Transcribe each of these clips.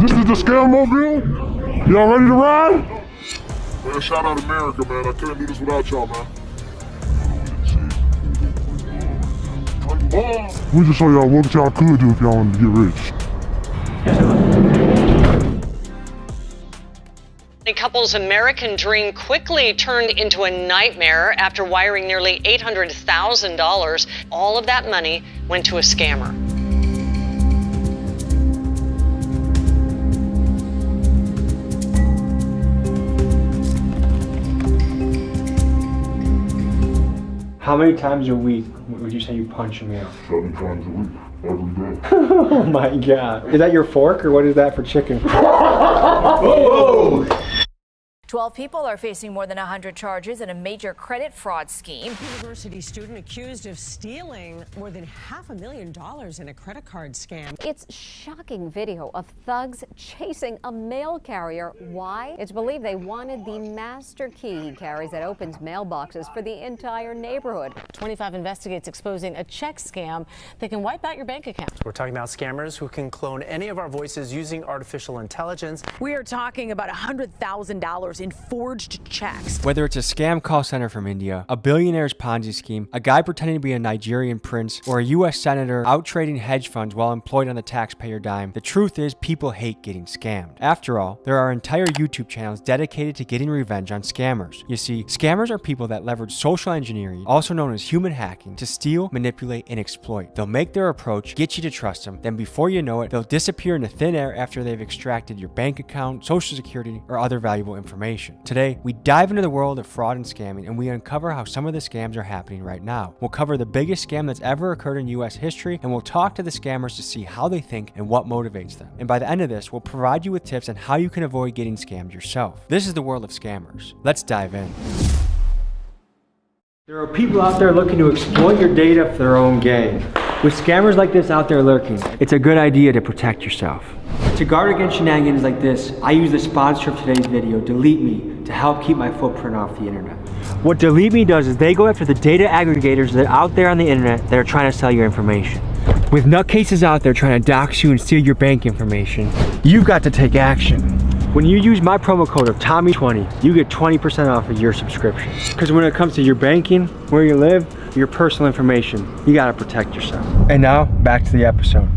This is the Scam Mobile. Y'all ready to ride? Man, shout out America, man. I couldn't do this without y'all, man. We just show y'all what y'all could do if y'all wanted to get rich. The couple's American dream quickly turned into a nightmare after wiring nearly $800,000. All of that money went to a scammer. How many times a week would you say you punch a meal? 7 times a week, every day. Oh my God. Is that your fork or what is that for chicken? Oh! 12 people are facing more than 100 charges in a major credit fraud scheme. University student accused of stealing more than $500,000 in a credit card scam. It's shocking video of thugs chasing a mail carrier. Why? It's believed they wanted the master key he carries that opens mailboxes for the entire neighborhood. 25 investigates exposing a check scam that can wipe out your bank account. We're talking about scammers who can clone any of our voices using artificial intelligence. We are talking about $100,000 in forged checks. Whether it's a scam call center from India, a billionaire's Ponzi scheme, a guy pretending to be a Nigerian prince, or a U.S. senator out trading hedge funds while employed on the taxpayer dime, the truth is people hate getting scammed. After all, there are entire YouTube channels dedicated to getting revenge on scammers. You see, scammers are people that leverage social engineering, also known as human hacking, to steal, manipulate, and exploit. They'll make their approach, get you to trust them, then before you know it, they'll disappear into thin air after they've extracted your bank account, social security, or other valuable information. Today, we dive into the world of fraud and scamming, and we uncover how some of the scams are happening right now. We'll cover the biggest scam that's ever occurred in U.S. history, and we'll talk to the scammers to see how they think and what motivates them. And by the end of this, we'll provide you with tips on how you can avoid getting scammed yourself. This is the world of scammers. Let's dive in. There are people out there looking to exploit your data for their own gain. With scammers like this out there lurking, it's a good idea to protect yourself. To guard against shenanigans like this, I use the sponsor of today's video, Delete Me, to help keep my footprint off the internet. What Delete Me does is they go after the data aggregators that are out there on the internet that are trying to sell your information. With nutcases out there trying to dox you and steal your bank information, you've got to take action. When you use my promo code of Tommy20, you get 20% off of your subscription. Because when it comes to your banking, where you live, your personal information, you gotta protect yourself. And now, back to the episode.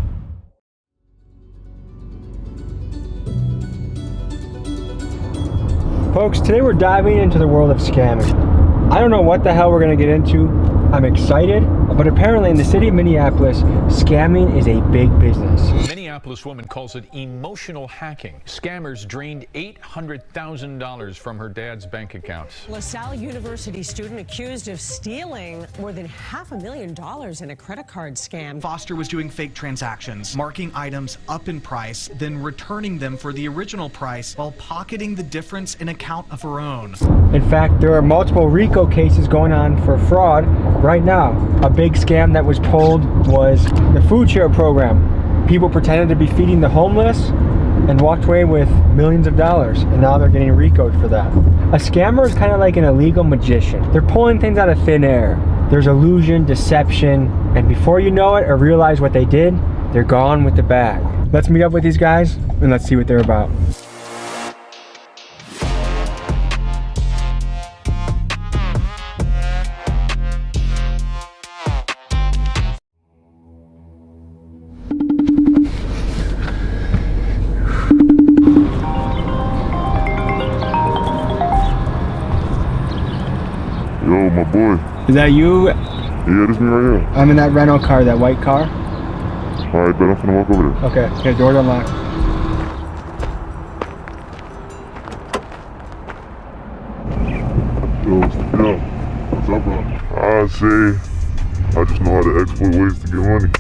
Folks, today we're diving into the world of scamming. I don't know what the hell we're gonna get into. I'm excited, but apparently in the city of Minneapolis, scamming is a big business. Minneapolis woman calls it emotional hacking. Scammers drained $800,000 from her dad's bank account. LaSalle University student accused of stealing more than $500,000 in a credit card scam. Foster was doing fake transactions, marking items up in price, then returning them for the original price while pocketing the difference in account of her own. In fact, there are multiple RICO cases going on for fraud right now. A big scam that was pulled was the food share program. People pretended to be feeding the homeless and walked away with millions of dollars, and now they're getting RICO'd for that. A scammer is kind of like an illegal magician. They're pulling things out of thin air. There's illusion, deception, and before you know it or realize what they did, they're gone with the bag. Let's meet up with these guys and let's see what they're about. Yo, my boy. Is that you? Yeah, this me right here. I'm in that rental car, that white car. Alright, bet I'm finna walk over there. Okay, door's unlocked. Yo, what's up, bro? I say, I just know how to exploit ways to get money.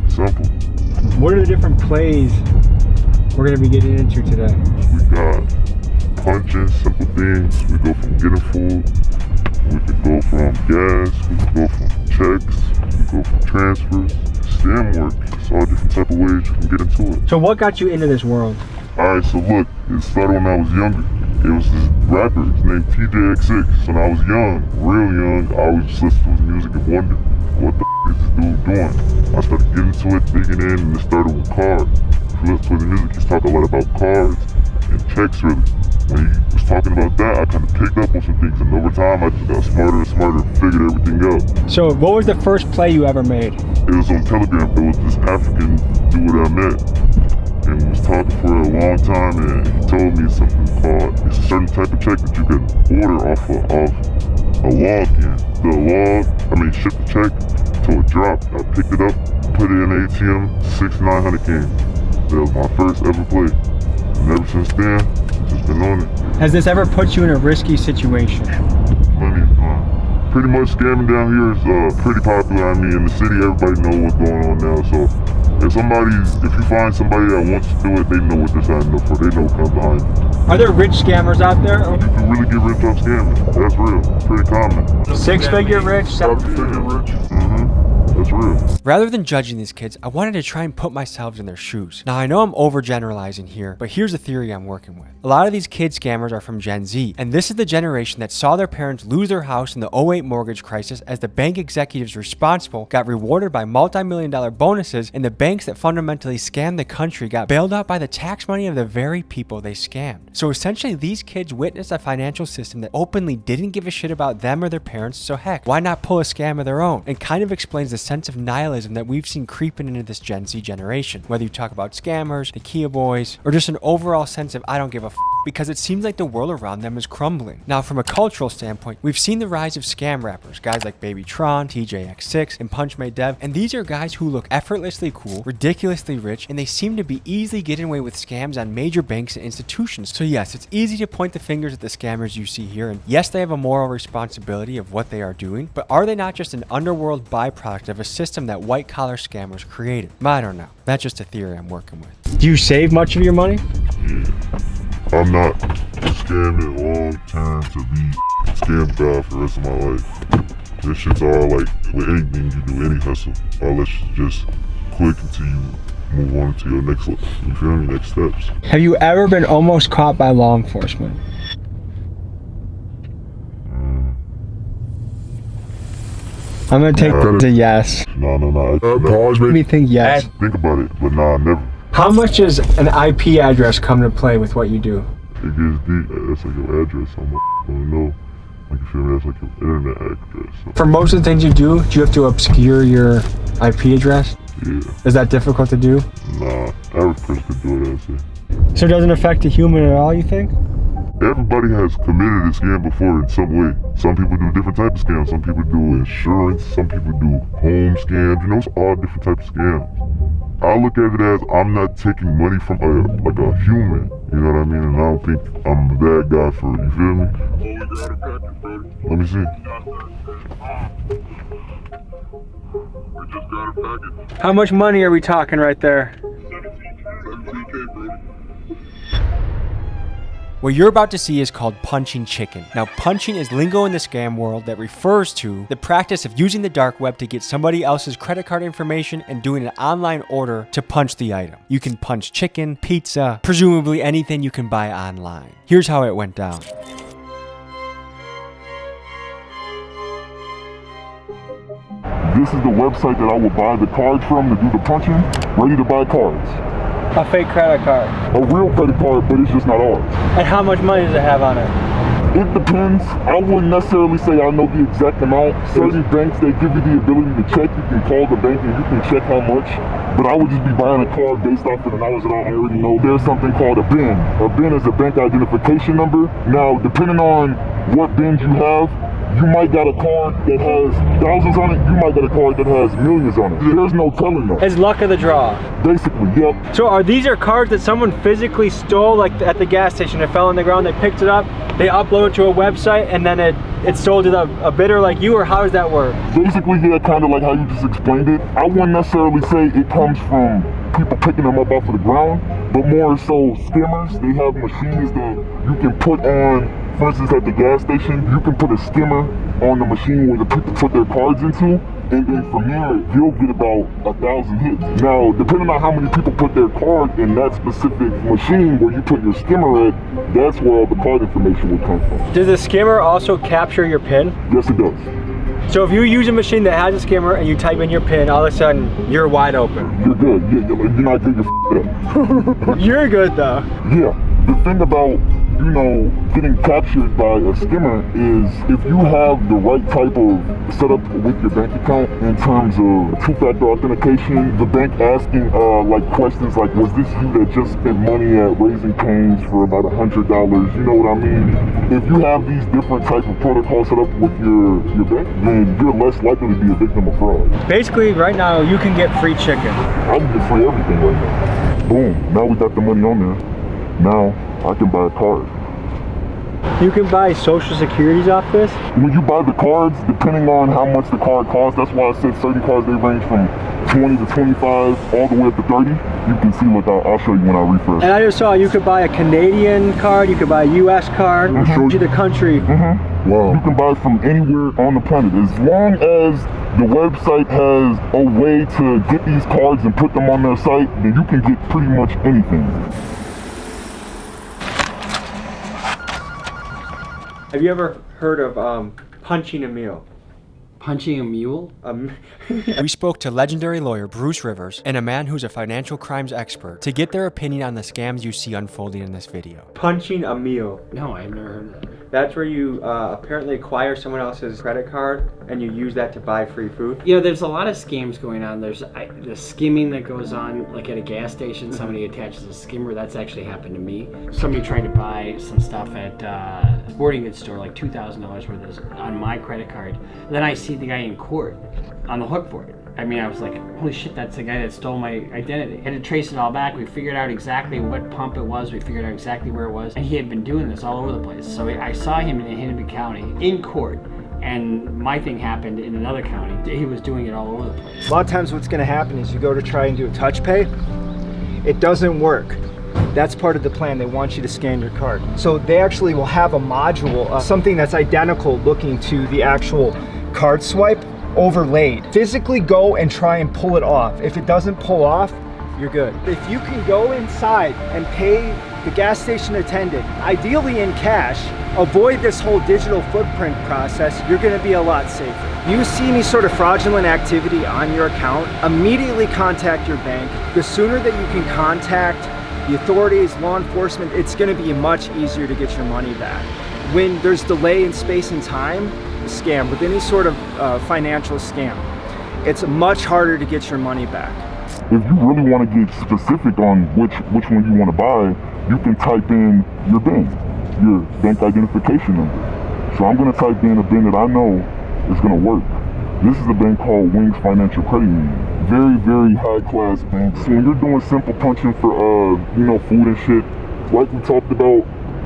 Simple. What are the different plays we're gonna be getting into today? We got punches, simple things. We go from getting food. We can go from gas. We can go from checks. We can go from transfers. Stem work. It's all different type of ways you can get into it. So what got you into this world? Alright, so look, it started when I was younger. It was this rapper, his name TJX6. When I was young, real young, I always just listened to his music and wondered, what the is this dude doing? I started getting into it, digging in, and it started with cars. you listen to the music, he's talking a lot about cards and checks, really. When he was talking about that, I kind of picked up on some things, and over time, I just got smarter and smarter and figured everything out. So what was the first play you ever made? It was on Telegram. It was this African dude I met, and we was talking for a long time, and he told me something called, it's a certain type of check that you can order off a login. Ship the check to a drop. I picked it up, put it in the ATM, 6,900 came. That was my first ever play. And ever since then, I've just been on it. Has this ever put you in a risky situation? Money, pretty much scamming down here is pretty popular. I mean, in the city, everybody knows what's going on now. So if you find somebody that wants to do it, they know what they're signing up for. They know what comes behind it. Are there rich scammers out there? You can really get rich off scamming. That's real. Pretty common. Six-figure rich, seven-figure rich. That's real. Rather than judging these kids, I wanted to try and put myself in their shoes. Now, I know I'm overgeneralizing here, but here's the theory I'm working with. A lot of these kid scammers are from Gen Z, and this is the generation that saw their parents lose their house in the 08 mortgage crisis as the bank executives responsible got rewarded by multi-million-dollar bonuses, and the banks that fundamentally scammed the country got bailed out by the tax money of the very people they scammed. So essentially, these kids witnessed a financial system that openly didn't give a shit about them or their parents, so heck, why not pull a scam of their own? And kind of explains the sense of nihilism that we've seen creeping into this Gen Z generation. Whether you talk about scammers, the Kia boys, or just an overall sense of I don't give a because it seems like the world around them is crumbling. Now, from a cultural standpoint, we've seen the rise of scam rappers, guys like Baby Tron, TJX6, and Punch Made Dev, and these are guys who look effortlessly cool, ridiculously rich, and they seem to be easily getting away with scams on major banks and institutions. So yes, it's easy to point the fingers at the scammers you see here, and yes, they have a moral responsibility of what they are doing, but are they not just an underworld byproduct of a system that white-collar scammers created? I don't know. That's just a theory I'm working with. Do you save much of your money? Yeah. I'm not scamming long term to be scammed by for the rest of my life. This shit's all like with anything you do, any hustle. All that shit just quick until you move on to your next, you feel me, next steps. Have you ever been almost caught by law enforcement? I'm gonna take that as a yes. No. Pause, me think yes. Think about it, but nah, never. How much does an IP address come to play with what you do? It gets deep. That's like your address. I don't know. Like, you feel me? That's like your internet address. So. For most of the things you do you have to obscure your IP address? Yeah. Is that difficult to do? Nah, average person could do it, I'd say. So it doesn't affect a human at all, you think? Everybody has committed a scam before in some way. Some people do different types of scams. Some people do insurance. Some people do home scams. You know, it's all different types of scams. I look at it as I'm not taking money from a human. You know what I mean? And I don't think I'm a bad guy for it. You feel me? Let me see. We just got a package. How much money are we talking right there? 17K, bro. What you're about to see is called punching chicken. Now, punching is lingo in the scam world that refers to the practice of using the dark web to get somebody else's credit card information and doing an online order to punch the item. You can punch chicken, pizza, presumably anything you can buy online. Here's how it went down. This is the website that I will buy the cards from to do the punching. Ready to buy cards. A fake credit card. A real credit card, but it's just not ours. And how much money does it have on it? It depends. I wouldn't necessarily say I know the exact amount. Certain banks, they give you the ability to check. You can call the bank and you can check how much. But I would just be buying a card based off of the knowledge that I already know. There's something called a BIN. A BIN is a bank identification number. Now, depending on what BINs you have, you might got a card that has thousands on it. You might got a card that has millions on it. There's no telling them. It's luck of the draw. Basically, yep. So these are cards that someone physically stole, like at the gas station. It fell on the ground, they picked it up, they uploaded it to a website, and then it sold to a bidder like you, or how does that work? Basically, yeah, kind of like how you just explained it. I wouldn't necessarily say it comes from people picking them up off of the ground, but more so scammers. They have machines that you can put on. For instance, at the gas station, you can put a skimmer on the machine where the people put their cards into, and then from there, you'll get about 1,000 hits. Now, depending on how many people put their card in that specific machine where you put your skimmer at, that's where all the card information will come from. Does the skimmer also capture your PIN? Yes, it does. So if you use a machine that has a skimmer and you type in your PIN, all of a sudden you're wide open. You're good. You're not good. You're up. You're good though. Yeah. The thing about, you know, getting captured by a skimmer is if you have the right type of setup with your bank account in terms of two-factor authentication, the bank asking like questions like, was this you that just spent money at Raising Cane's for about $100? You know what I mean? If you have these different type of protocols set up with your bank, then you're less likely to be a victim of fraud. Basically, right now you can get free chicken. I can get free everything right now. Boom. Now we got the money on there. Now I can buy a card. You can buy social securities off this? When you buy the cards, depending on how much the card costs, that's why I said certain cards, they range from 20 to 25 all the way up to 30. You can see, look, I'll show you when I refresh. And I just saw you could buy a Canadian card, you could buy a US card, show you the country. Wow. You can buy from anywhere on the planet. As long as the website has a way to get these cards and put them on their site, then you can get pretty much anything. Have you ever heard of punching a mule? Punching a mule? We spoke to legendary lawyer Bruce Rivers and a man who's a financial crimes expert to get their opinion on the scams you see unfolding in this video. Punching a mule. No, I've never heard of that. That's where you apparently acquire someone else's credit card and you use that to buy free food. You know, there's a lot of scams going on. There's the skimming that goes on, like at a gas station, somebody attaches a skimmer. That's actually happened to me. Somebody tried to buy some stuff at a sporting goods store, like $2,000 worth of, on my credit card. And then I see the guy in court on the hook for it. I mean, I was like, holy shit, that's the guy that stole my identity. Had to trace it all back. We figured out exactly what pump it was. We figured out exactly where it was. And he had been doing this all over the place. So I saw him in Hennepin County in court. And my thing happened in another county. He was doing it all over the place. A lot of times what's going to happen is you go to try and do a touch pay. It doesn't work. That's part of the plan. They want you to scan your card. So they actually will have a module, something that's identical looking to the actual card swipe, overlaid. Physically go and try and pull it off. If it doesn't pull off, you're good. If you can go inside and pay the gas station attendant, ideally in cash, avoid this whole digital footprint process, you're gonna be a lot safer. You see any sort of fraudulent activity on your account, immediately contact your bank. The sooner that you can contact the authorities, law enforcement, it's gonna be much easier to get your money back. When there's delay in space and time, scam, with any sort of financial scam, it's much harder to get your money back. If you really want to get specific on which one you want to buy, you can type in your BIN, your bank identification number. So I'm going to type in a BIN that I know is going to work. This is a bank called Wings Financial Credit Union. Very, very high class bank. So when you're doing simple punching for you know, food and shit, like we talked about,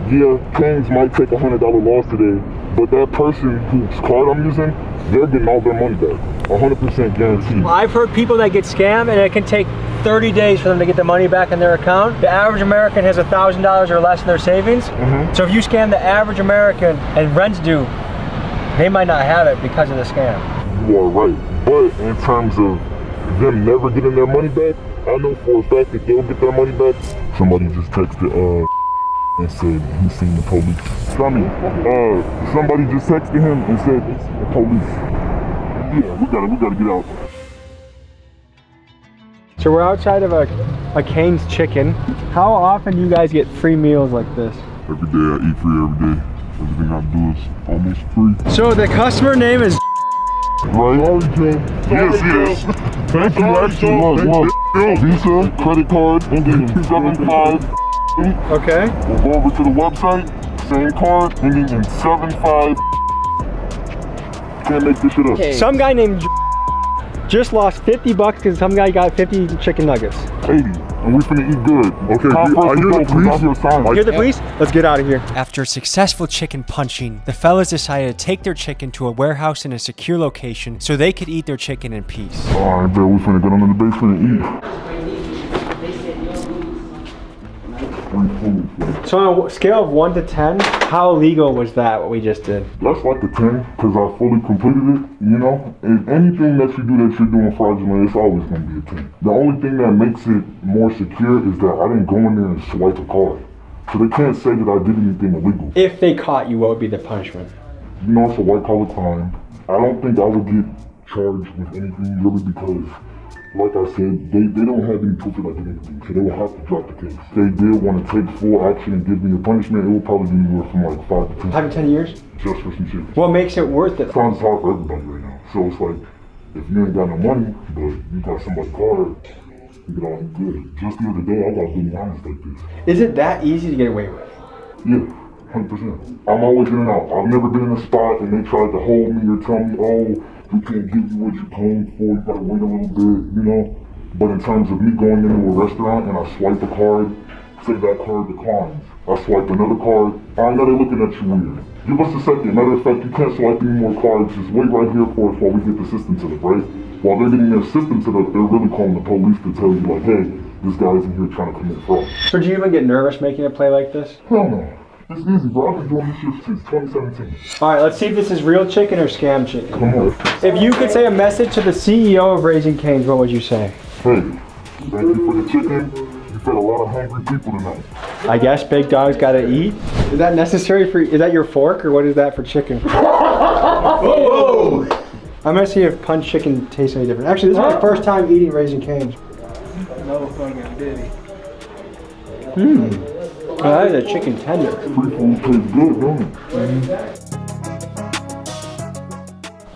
yeah, Cane's might take $100 loss today, but that person whose card I'm using, they're getting all their money back, 100% guaranteed. Well, I've heard people that get scammed and it can take 30 days for them to get the money back in their account. The average American has $1,000 or less in their savings. So if you scam the average American and rent's due, they might not have it because of the scam. You are right, but in terms of them never getting their money back, I know for a fact that they'll get their money back. Somebody just texted and said he's seen the police. Somebody just texted him and said he's seen the police. Yeah, we gotta get out. So we're outside of a Cane's Chicken. How often do you guys get free meals like this? Every day I eat free every day. Everything I do is almost free. So the customer name is right? Yes. Thank you, actually. Look. Visa, credit card, ending in 75. Okay. We'll go over to the website, same card, ending in 75. Can't make this shit up. Okay. Some guy named just lost $50 because some guy got 50 chicken nuggets. 80, and we finna eat good. Okay, are you the police? You're the police? Let's get out of here. After successful chicken punching, the fellas decided to take their chicken to a warehouse in a secure location so they could eat their chicken in peace. Alright, bet we finna get into the basement and eat. So on a scale of 1 to 10, how illegal was that, what we just did? That's like a 10, because I fully completed it, you know? And anything that you do that you're doing fraudulently, it's always going to be a 10. The only thing that makes it more secure is that I didn't go in there and swipe a card. So they can't say that I did anything illegal. If they caught you, what would be the punishment? You know, it's a white collar crime. I don't think I would get charged with anything really because, like I said, they don't have any proof that I did anything, so they will have to drop the case. If they did want to take full action and give me a punishment, it would probably be anywhere from like 5 to 10. 5 to 10 years? Just for some shit. What makes it worth it? Times hard for everybody right now. So it's like, if you ain't got no money, but you got somebody's card, you get all good. Just the other day, I got good lines like this. Is it that easy to get away with? Yeah, 100%. I'm always in and out. I've never been in a spot and they tried to hold me or tell me, oh, we can't give you what you're paying for, you gotta wait a little bit, you know? But in terms of me going into a restaurant and I swipe a card, say that card declines. I swipe another card, I know they're looking at you weird. Give us a second. Matter of fact, you can't swipe any more cards. Just wait right here for us while we get the system set up, right? While they're getting their system set up, they're really calling the police to tell you, like, hey, this guy's in here trying to commit fraud. So do you even get nervous making a play like this? Hell no. It's easy, bro. I've been doing this shit since 2017. All right, let's see if this is real chicken or scam chicken. Come on. If you could say a message to the CEO of Raising Cane's, what would you say? Hey, thank you for the chicken. You fed a lot of hungry people tonight. I guess big dogs gotta eat. Is that necessary for, is that your fork or what is that for chicken? Whoa! I'm gonna see if punch chicken tastes any different. Actually, this is my first time eating Raising Cane's. No fucking diddy. Oh, that is a chicken tender. Free food tastes good, don't it?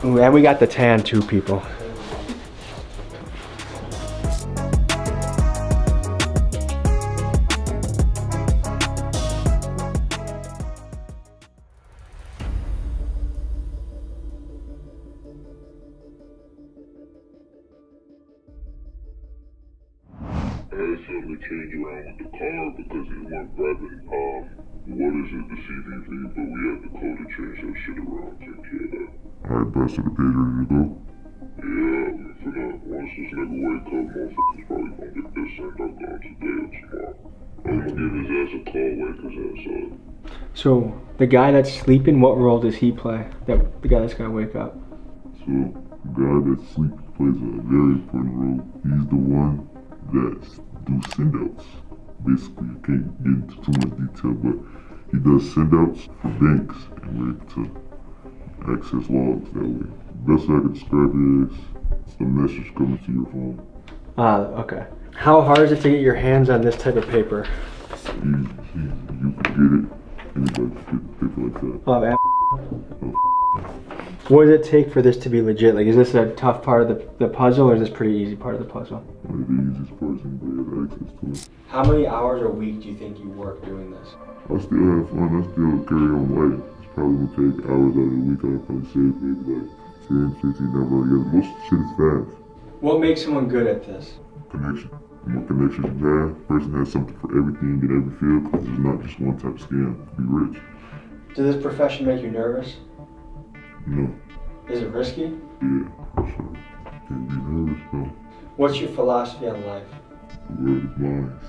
Ooh, and we got the tan too, people. I had something to change around with the car because it weren't grabbing, what is it, the CVV, but we had to code to change that shit around, take care of that. Alright, boss, the page ready to go? Yeah, I'm finna, once this nigga wake up, motherfuckers probably gonna get this sent out on today or tomorrow. I'm gonna give his ass a call, wake his ass up. So, the guy that's sleeping, what role does he play? The guy that's gonna wake up? So, the guy that's sleeping plays a very important role. He's the one that do send-outs. Basically, I can't get into too much detail, but he does send-outs for banks and we're able to access logs that way. Best way I can describe it is it's a message coming to your phone. Okay. How hard is it to get your hands on this type of paper? It's easy. You can get it. Anybody can get paper like that. What does it take for this to be legit? Like, is this a tough part of the puzzle, or is this pretty easy part of the puzzle? One of the easiest parts anybody has access to it. How many hours a week do you think you work doing this? I still have fun. I still carry on life. It's probably gonna take hours out of the week. I'll probably save maybe like 10, 15 hours together. Most of the shit is fast. What makes someone good at this? Connection. The more connections you have, the person has something for everything in every field, because there's not just one type of scam to be rich. Does this profession make you nervous? No. Is it risky? Yeah, for sure. Can't be nervous though. What's your philosophy on life? The world is mine.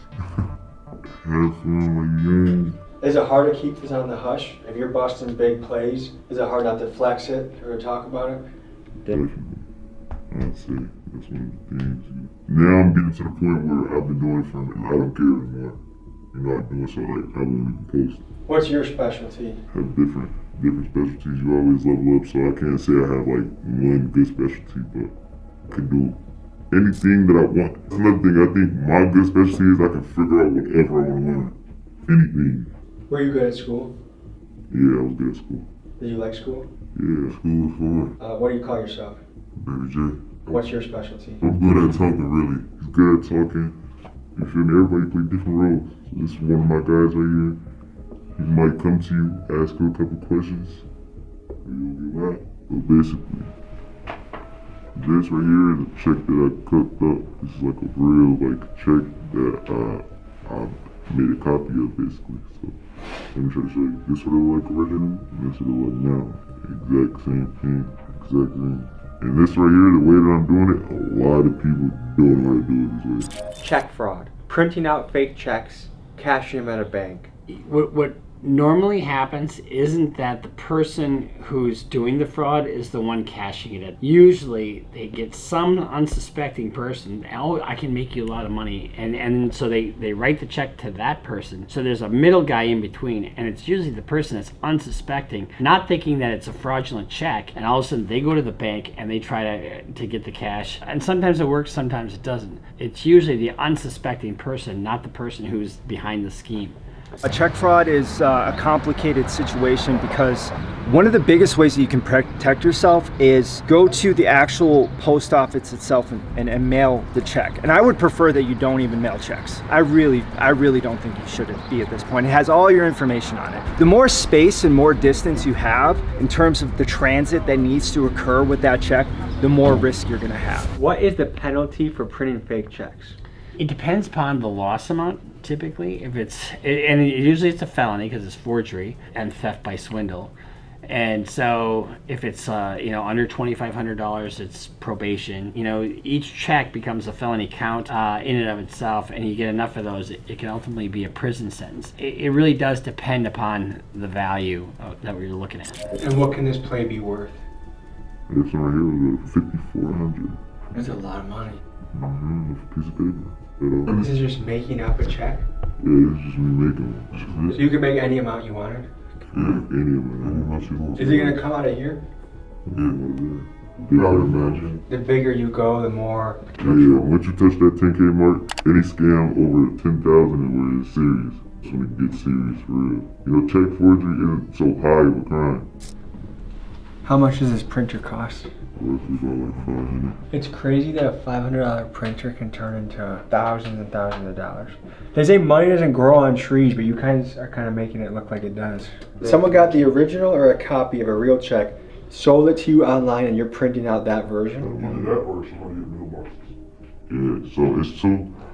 Have fun while you're young. Is it hard to keep this on the hush? If you're busting big plays, is it hard not to flex it or to talk about it? Definitely. I'd say that's one of the things. Now I'm getting to the point where I've been doing it for a minute. I don't care anymore. You know, I'm doing so like I won't even post. What's your specialty? Have different specialties. You always level up, so I can't say I have like one good specialty, but I can do anything that I want. That's another thing. I think my good specialty is I can figure out whatever I want to learn. Anything. Were you good at school? Yeah, I was good at school. Did you like school? Yeah, school was fun. What do you call yourself? Baby J. What's your specialty? I'm good at talking, really. He's good at talking. You feel me? Everybody play different roles. So this is one of my guys right here. He might come to you, ask you a couple questions, and you'll get that. But basically, this right here is a check that I cooked up. This is like a real check that I made a copy of, basically. So let me try to show you. This what it look like originally, and this what it look like now. Exact same thing, exact thing. And this right here, the way that I'm doing it, a lot of people don't know how to do it this way. Check fraud. Printing out fake checks, cashing them at a bank. What normally happens isn't that the person who's doing the fraud is the one cashing it in. Usually they get some unsuspecting person, oh, I can make you a lot of money, and so they write the check to that person. So there's a middle guy in between, and it's usually the person that's unsuspecting, not thinking that it's a fraudulent check, and all of a sudden they go to the bank and they try to get the cash. And sometimes it works, sometimes it doesn't. It's usually the unsuspecting person, not the person who's behind the scheme. A check fraud is a complicated situation because one of the biggest ways that you can protect yourself is go to the actual post office itself and mail the check. And I would prefer that you don't even mail checks. I really don't think you should be at this point. It has all your information on it. The more space and more distance you have in terms of the transit that needs to occur with that check, the more risk you're gonna have. What is the penalty for printing fake checks? It depends upon the loss amount, typically. If usually it's a felony because it's forgery and theft by swindle. And so if it's under $2,500, it's probation. Each check becomes a felony count in and of itself, and you get enough of those, it can ultimately be a prison sentence. It really does depend upon the value that we're looking at. And what can this play be worth? This one right here was $5,400. That's a lot of money. Piece of paper. And this is just making up a check? Yeah, it's just me making one. So you can make any amount you wanted? Yeah, any amount you want. Is it gonna come out of here? Yeah, I would imagine. The bigger you go, the more potential. Yeah, once you touch that 10K mark, any scam over 10,000 is where it's serious. It's when it gets serious for real. Check forgery isn't so high of a crime. How much does this printer cost? Roughly about like $500. It's crazy that a $500 printer can turn into thousands and thousands of dollars. They say money doesn't grow on trees, but you guys are kind of making it look like it does. Someone got the original or a copy of a real check, sold it to you online, and you're printing out that version? Either that or somebody in mailboxes. Yeah, so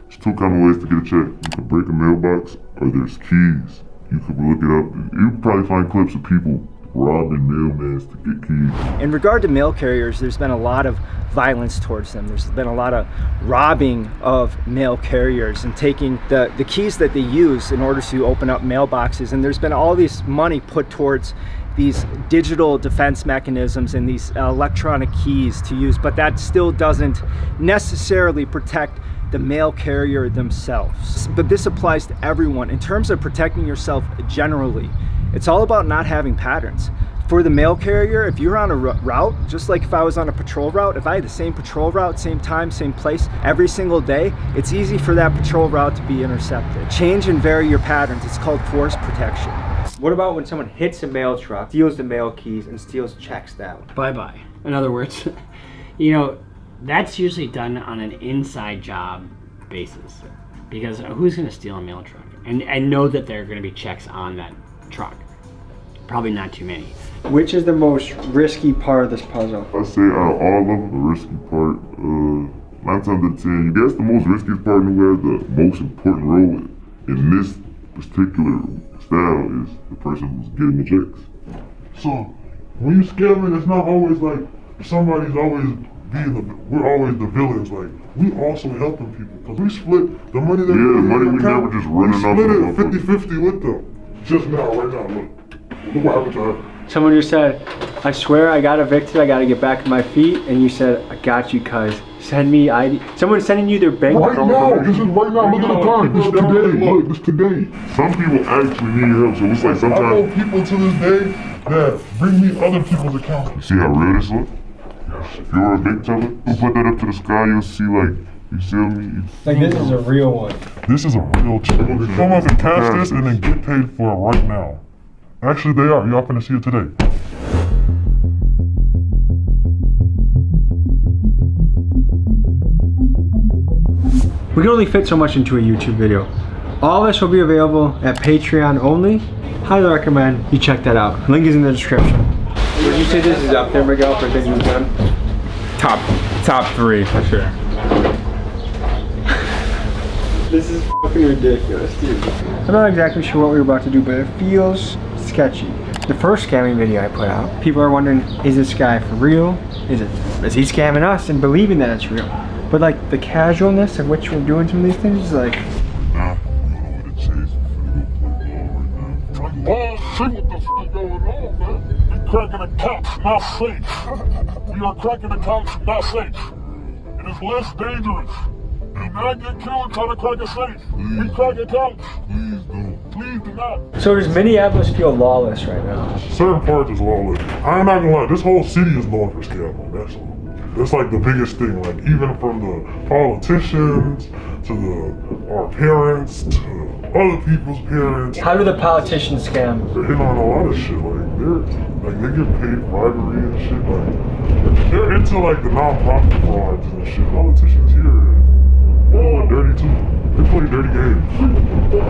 it's two kind of ways to get a check. You can break a mailbox, or there's keys. You could look it up. You can probably find clips of people robbing mailmans to get keys. In regard to mail carriers, there's been a lot of violence towards them. There's been a lot of robbing of mail carriers and taking the keys that they use in order to open up mailboxes. And there's been all this money put towards these digital defense mechanisms and these electronic keys to use, but that still doesn't necessarily protect the mail carrier themselves. But this applies to everyone. In terms of protecting yourself generally, it's all about not having patterns. For the mail carrier, if you're on a route, just like if I was on a patrol route, if I had the same patrol route, same time, same place, every single day, it's easy for that patrol route to be intercepted. Change and vary your patterns. It's called force protection. What about when someone hits a mail truck, steals the mail keys, and steals checks that way? Bye-bye. In other words, that's usually done on an inside job basis. Because who's going to steal a mail truck? And know that there are going to be checks on that truck? Probably not too many. Which is the most risky part of this puzzle? I say out of all of them, the risky part, 9 times out of 10, you guess the most riskiest part and who has the most important role in this particular style is the person who's getting the checks. So, when you scamming, it's not always like somebody's always we're always the villains. Like, we also helping people because we split the money that we never just running off. We split it 50-50 with them. Just now, right now, look what happened to her. Someone just said, I swear I got evicted, I gotta get back on my feet, and you said, I got you, cuz. Send me ID. Someone's sending you their bank right now, this is right now, look at the time. This is today, look, this is today. Some people actually need help, so it's like sometimes. I know people to this day that bring me other people's accounts. You see how real this look? If you're a big teller, you put that up to the sky, you'll see like, you see me? Like this is a real one. This is a real check. Someone can cash this and then get paid for it right now. Actually, they are. Y'all finna see it today. We can only fit so much into a YouTube video. All of this will be available at Patreon only. Highly recommend you check that out. Link is in the description. Would you say this is up there, Miguel, for things you've done? Top 3 for sure. This is fucking ridiculous, dude. I'm not exactly sure what we were about to do, but it feels sketchy. The first scamming video I put out, people are wondering, is this guy for real? Is he scamming us and believing that it's real? But like the casualness of which we're doing some of these things is like, Nah, you know what it says. see what the fuck going on, man. We cracking accounts, not safe. We are cracking accounts, not safe. It is less dangerous. Do not get killed trying to crack a safe. We crack accounts. Please don't. Please do not. So does Minneapolis feel lawless right now? Certain parts is lawless. I'm not gonna lie, this whole city is known for scamming. That's like the biggest thing. Like even from the politicians to our parents to other people's parents. How do the politicians scam? They're in on a lot of shit. Like they get paid bribery and shit. Like they're into like the non-profit frauds and shit. Politicians here, they're dirty too. They play dirty games.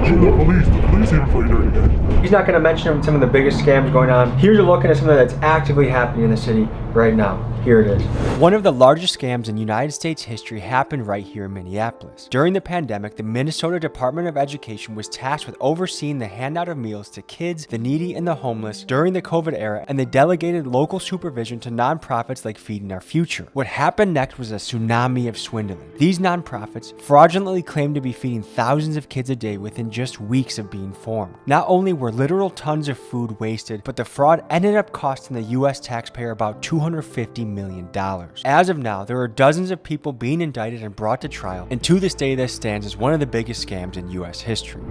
Even the police even play dirty games. He's not going to mention some of the biggest scams going on. Here's a look at something that's actively happening in the city right now. Here it is. One of the largest scams in United States history happened right here in Minneapolis. During the pandemic, the Minnesota Department of Education was tasked with overseeing the handout of meals to kids, the needy, and the homeless during the COVID era, and they delegated local supervision to nonprofits like Feeding Our Future. What happened next was a tsunami of swindling. These nonprofits fraudulently claimed to be feeding thousands of kids a day within just weeks of being formed. Not only were literal tons of food wasted, but the fraud ended up costing the US taxpayer about $250 million. As of now, there are dozens of people being indicted and brought to trial, and to this day this stands as one of the biggest scams in US history. In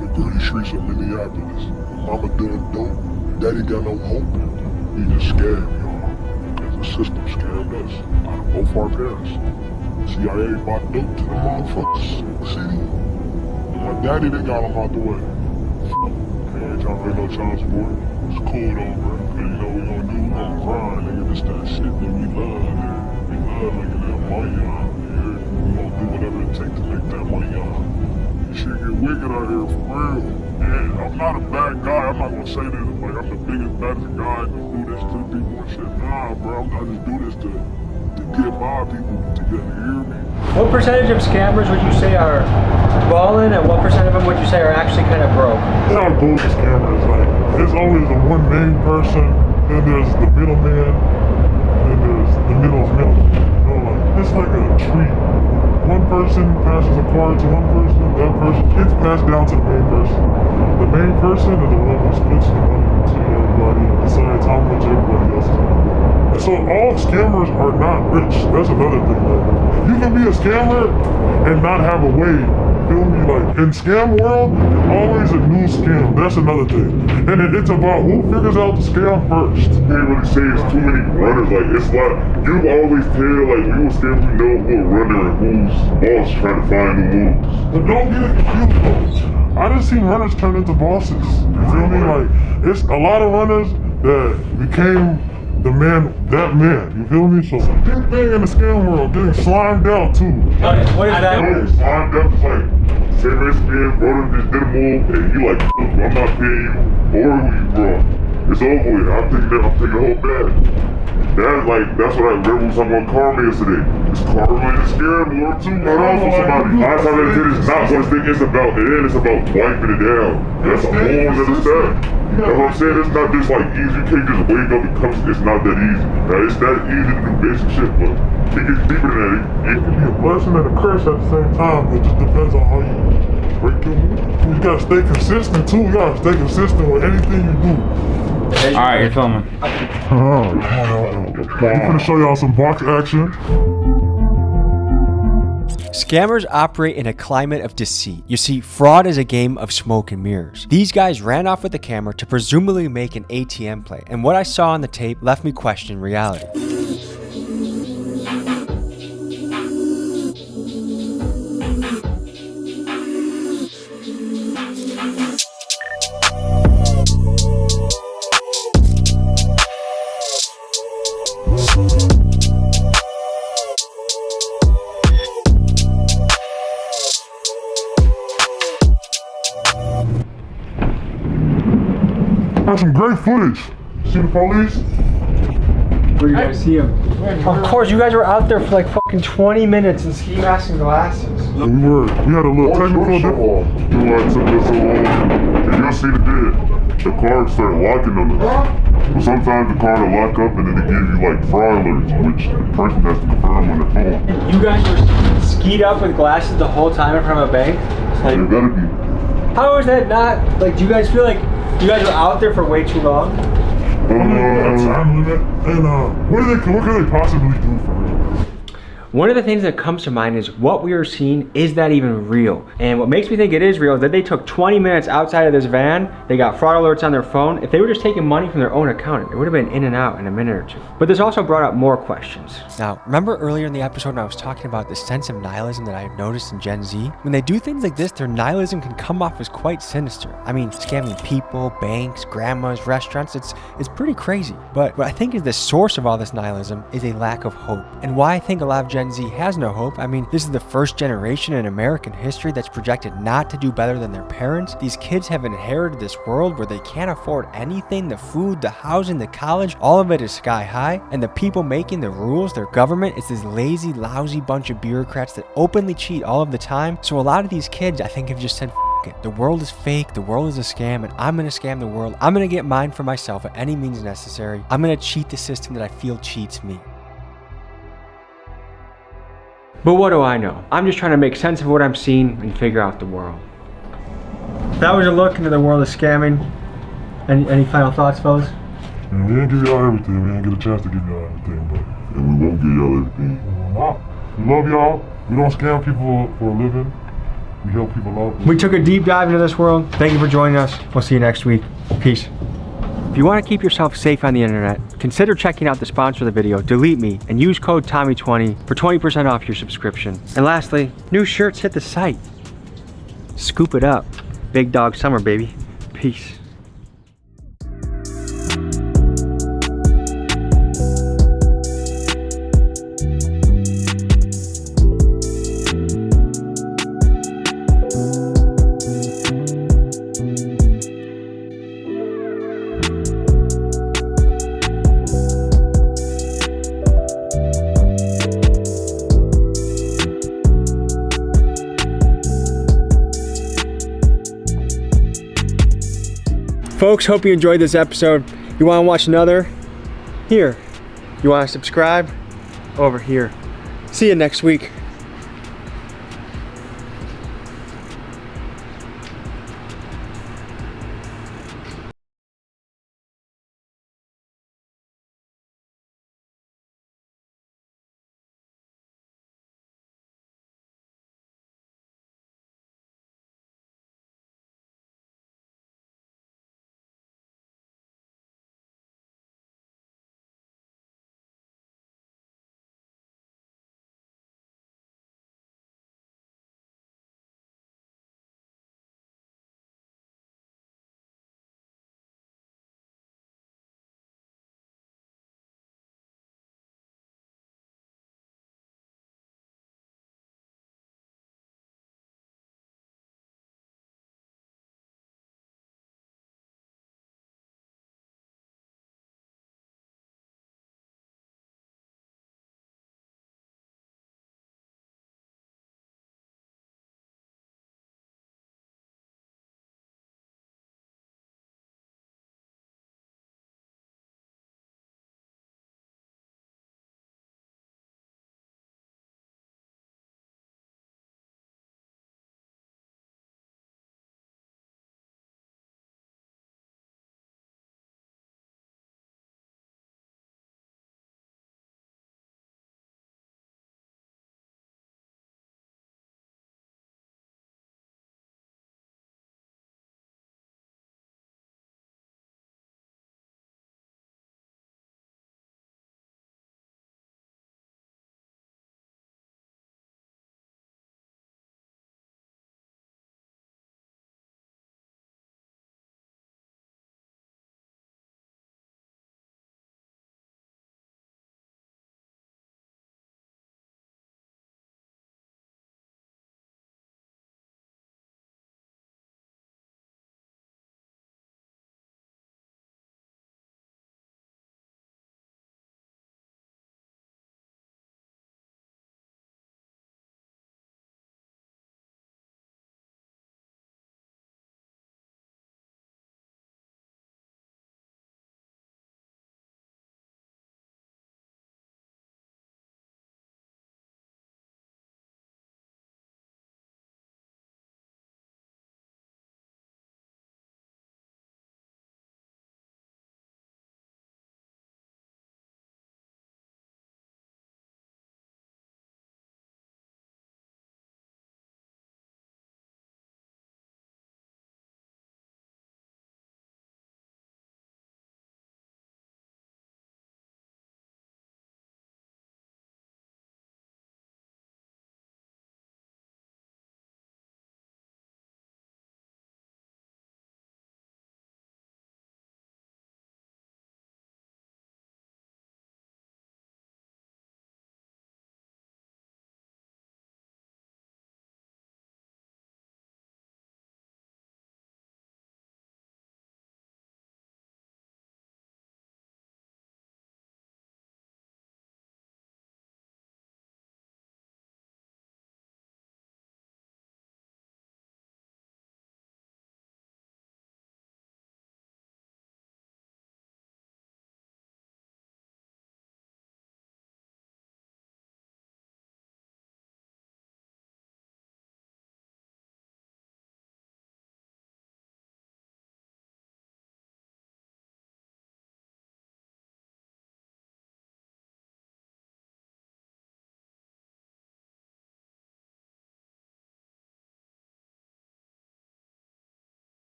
the dirty streets of Minneapolis, mama doing dope, daddy got no hope. He just scam, y'all. There's a system scammed us out of both our parents. CIA bought dope to the motherfuckers in the city. My daddy, they got him out the way. Ain't trying to pay no child support. It's cool though, bro. Cause you know we gonna do, we gonna grind, nigga. This that shit that we love, nigga. We love making that money, yeah. We gonna do whatever it takes to make that money, This shit get wicked out here for real. Yeah, I'm not a bad guy. I'm not gonna say this like I'm the biggest, baddest guy to do this to people and shit. Nah, bro. I just do this to get by people to get to hear me. What percentage of scammers would you say are balling, and what percent of them would you say are actually kind of broke? How goes the scammers? Like, there's always the one main person, then there's the middleman, then there's the middle's middle. You know, like, it's like a tree. One person passes a card to one person, that person gets passed down to the main person. The main person is the one who splits the money to everybody and decides how much everybody else is going to get. And so all scammers are not rich. That's another thing. Like, you can be a scammer and not have a way. Feel me? Like in scam world, there's always a new scam. That's another thing. And it's about who figures out the scam first. You can't really say it's too many runners. Like it's like you always tell like when you a scammer, you know who a runner and who's boss trying to find new moves. But don't get it confused though. I just seen runners turn into bosses. You feel me? Like it's a lot of runners that became the man, that man. You feel me? So big thing in the scam world, getting slimed out too. What is that? Slimed out is like say Mexican, brother just did a move and you like, I'm not paying you or who you brought. It's over with. I'm taking the whole bag. That's what I read was talking about karma yesterday. It's karma in the scam world too. Not also somebody. Last time I said it's not what I think it's about. It's about wiping it down. That's a whole other step. That's what I'm saying. It's not just like easy. You can't just wake up and come. It's not that easy. Now, it's that easy to do basic shit, but it gets deeper than that. It can be a blessing and a curse at the same time. It just depends on how you break your move. You gotta stay consistent too. You gotta stay consistent with anything you do. Alright, you're filming. I'm gonna show y'all some box action. Scammers operate in a climate of deceit. You see, fraud is a game of smoke and mirrors. These guys ran off with the camera to presumably make an ATM play, and what I saw on the tape left me questioning reality. That's some great footage. See the police? Where you guys see him? Of course, you guys were out there for like fucking 20 minutes in ski masks and glasses. We had a little technical difficulty. You like took us so long, and you'll see the cars start locking on us. But sometimes the car will lock up and then they give you like fraud alerts, which the person has to confirm on their phone. You guys were skied up with glasses the whole time in front of a bank? Like, you gotta be. How is that not, like, do you guys feel like you guys are out there for way too long? Time limit, and what can they possibly do for real? One of the things that comes to mind is what we are seeing, is that even real? And what makes me think it is real is that they took 20 minutes outside of this van, they got fraud alerts on their phone. If they were just taking money from their own account, it would have been in and out in a minute or two. But this also brought up more questions. Now, remember earlier in the episode when I was talking about the sense of nihilism that I've noticed in Gen Z? When they do things like this, their nihilism can come off as quite sinister. I mean, scamming people, banks, grandmas, restaurants, it's pretty crazy. But what I think is the source of all this nihilism is a lack of hope. And why I think a lot of Gen Z has no hope. I mean, this is the first generation in American history that's projected not to do better than their parents. These kids have inherited this world where they can't afford anything, the food, the housing, the college, all of it is sky high. And the people making the rules, their government, is this lazy, lousy bunch of bureaucrats that openly cheat all of the time. So a lot of these kids, I think, have just said, F it. The world is fake, the world is a scam, and I'm gonna scam the world. I'm gonna get mine for myself at any means necessary. I'm gonna cheat the system that I feel cheats me. But what do I know? I'm just trying to make sense of what I'm seeing and figure out the world. That was a look into the world of scamming. Any final thoughts, fellas? We didn't give y'all everything. We didn't get a chance to give y'all everything, but And we won't give y'all everything. we love y'all. We don't scam people for a living. We help people out. We took a deep dive into this world. Thank you for joining us. We'll see you next week. Peace. If you want to keep yourself safe on the internet, consider checking out the sponsor of the video, Delete Me, and use code Tommy20 for 20% off your subscription. And lastly, new shirts hit the site. Scoop it up. Big Dog Summer, baby. Peace. Folks, hope you enjoyed this episode. You want to watch another? Here. You want to subscribe? Over here. See you next week.